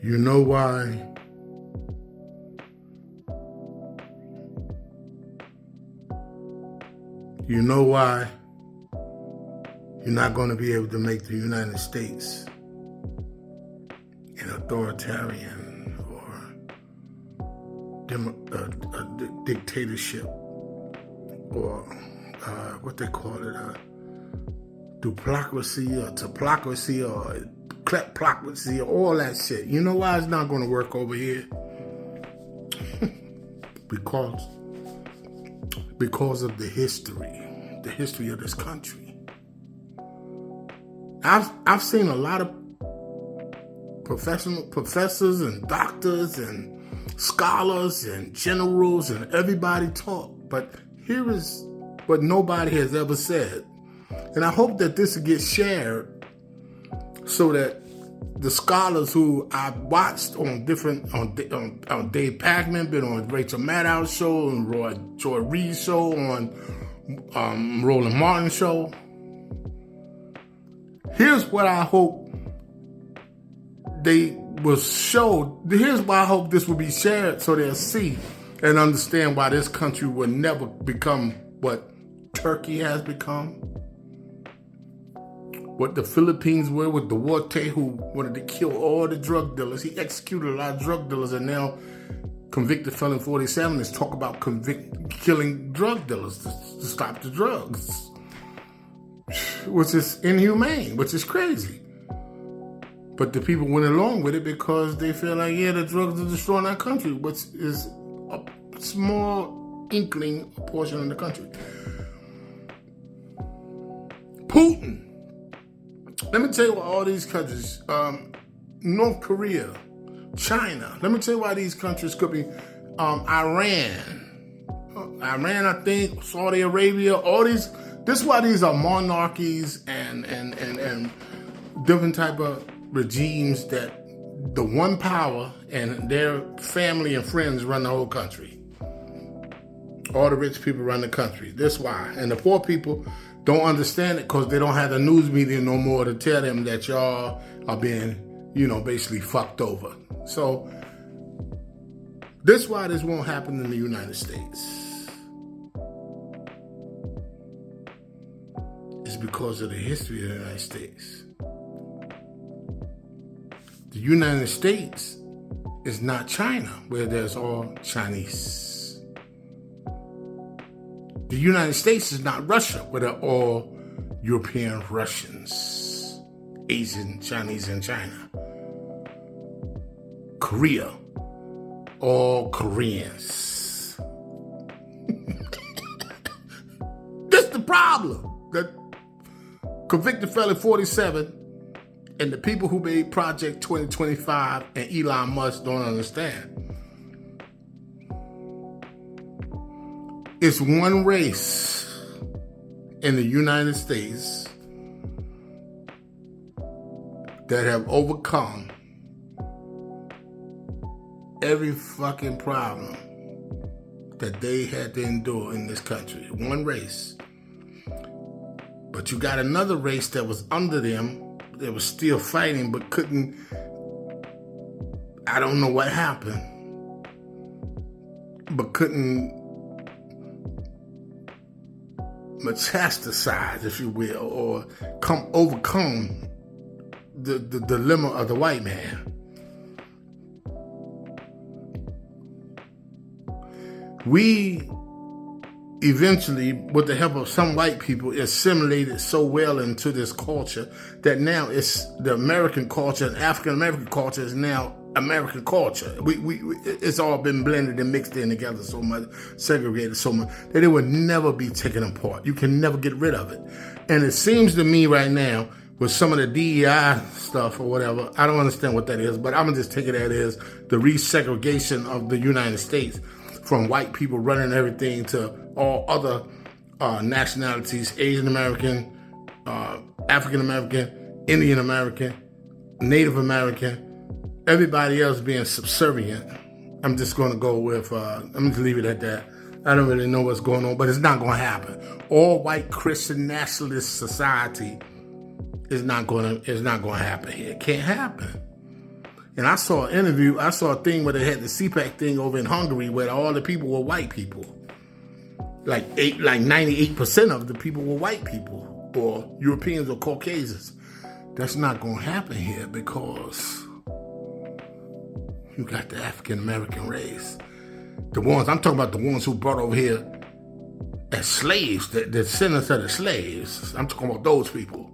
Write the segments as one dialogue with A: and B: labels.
A: You know why? You know why you're not going to be able to make the United States an authoritarian or a dictatorship or what they call it, duplocracy or teplocracy or kleptocracy, all that shit. You know why it's not going to work over here? because of the history of this country. I've seen a lot of professors and doctors and scholars and generals and everybody talk, but here is what nobody has ever said. And I hope that this will get shared so that the scholars who I've watched on Dave Pakman, been on Rachel Maddow's show, on Joy Reid's show, on Roland Martin's show. Here's what I hope they will show. Here's why I hope this will be shared so they'll see and understand why this country will never become what Turkey has become, what the Philippines were with Duarte, who wanted to kill all the drug dealers. He executed a lot of drug dealers, and now convicted felon 47 is talk about killing drug dealers to stop the drugs, which is inhumane, which is crazy. But the people went along with it because they feel like, yeah, the drugs are destroying our country, which is a small inkling portion of the country. Putin. Let me tell you why all these countries, North Korea, China, let me tell you why these countries could be, Iran, I think, Saudi Arabia, all these, this is why these are monarchies and different type of regimes that the one power and their family and friends run the whole country. All the rich people run the country. That's why. And the poor people don't understand it because they don't have the news media no more to tell them that y'all are being, basically fucked over. So this is why this won't happen in the United States. It's because of the history of the United States. The United States is not China, where there's all Chinese. The United States is not Russia, where they're all European Russians, Asian, Chinese, and China. Korea, all Koreans. This is the problem that convicted felon 47 and the people who made Project 2025 and Elon Musk don't understand. It's one race in the United States that have overcome every fucking problem that they had to endure in this country. One race. But you got another race that was under them, that was still fighting but couldn't, I don't know what happened, but couldn't metastasize, if you will, or overcome the dilemma of the white man. We eventually, with the help of some white people, assimilated so well into this culture that now it's the American culture, and African American culture is now American culture. It's all been blended and mixed in together so much, segregated so much, that it would never be taken apart. You can never get rid of it. And it seems to me right now, with some of the DEI stuff or whatever, I don't understand what that is, but I'm going to just take it as the resegregation of the United States from white people running everything to all other nationalities, Asian American, African American, Indian American, Native American, everybody else being subservient. I'm just going to go with, I'm just leave it at that. I don't really know what's going on, but it's not going to happen. All white Christian nationalist society is not going to happen here. It can't happen. And I saw an interview, I saw a thing where they had the CPAC thing over in Hungary where all the people were white people. Like 98% of the people were white people or Europeans or Caucasians. That's not going to happen here because you got the African American race. The ones, I'm talking about the ones who brought over here as slaves, the descendants of the slaves. I'm talking about those people.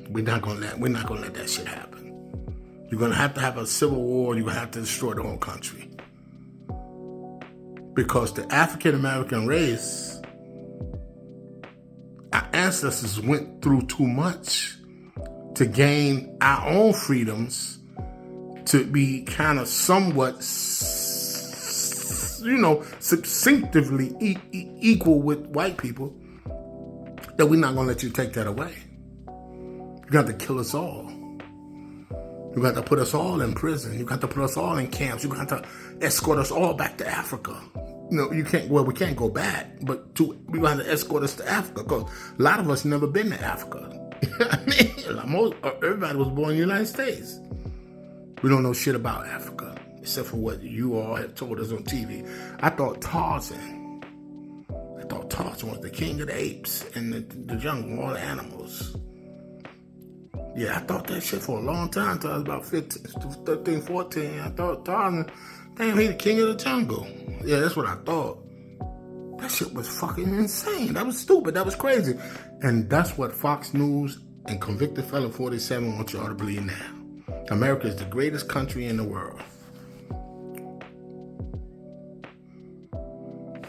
A: We're not gonna let that shit happen. You're gonna have a civil war. You're gonna have to destroy the whole country because the African American race, our ancestors went through too much to gain our own freedoms to be kind of somewhat, succinctively equal with white people, that we're not going to let you take that away. You got to kill us all. You got to put us all in prison. You got to put us all in camps. You got to escort us all back to Africa. We can't go back, but we got to escort us to Africa because a lot of us never been to Africa. Everybody was born in the United States. We don't know shit about Africa, except for what you all have told us on TV. I thought Tarzan was the king of the apes and the jungle, all the animals. Yeah, I thought that shit for a long time, until I was about 13, 14. I thought Tarzan, damn, he the king of the jungle. Yeah, that's what I thought. That shit was fucking insane. That was stupid. That was crazy. And that's what Fox News and Convicted Felon 47 want y'all to believe now. America is the greatest country in the world.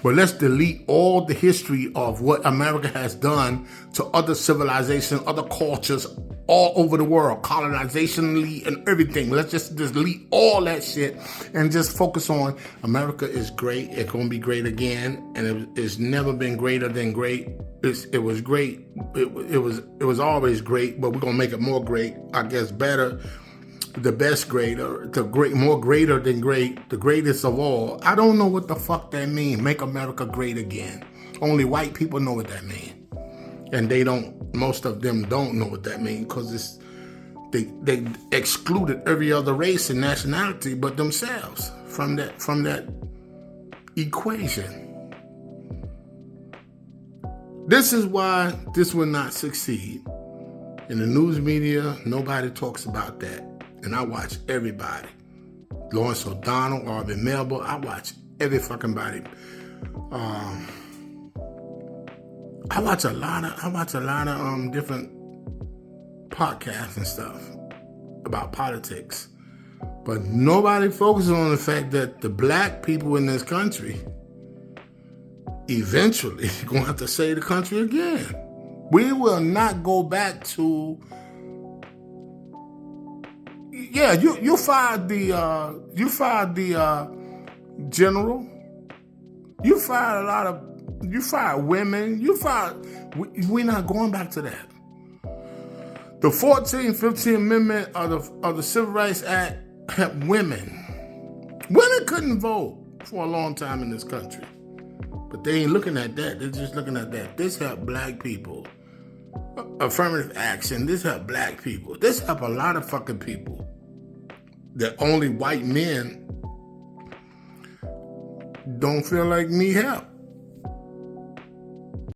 A: But let's delete all the history of what America has done to other civilizations, other cultures all over the world, colonizationally and everything. Let's just delete all that shit and just focus on America is great. It's going to be great again. And it's never been greater than great. It was great. It was always great, but we're going to make it more great. I guess better. The best greater, more greater than great, the greatest of all. I don't know what the fuck that means. Make America great again. Only white people know what that means. And most of them don't know what that means because they excluded every other race and nationality but themselves from that equation. This is why this will not succeed. In the news media, nobody talks about that. And I watch everybody. Lawrence O'Donnell, Arvin Melba, I watch every fucking body. I watch a lot of different podcasts and stuff about politics. But nobody focuses on the fact that the black people in this country eventually are going to have to save the country again. We will not go back to... Yeah, you fired the general. You fired women. We're not going back to that. The 14th, 15th Amendment of the Civil Rights Act helped women. Women couldn't vote for a long time in this country. But they ain't looking at that. They're just looking at that. This helped black people. Affirmative action. This helped black people. This helped a lot of fucking people that only white men don't feel like need help.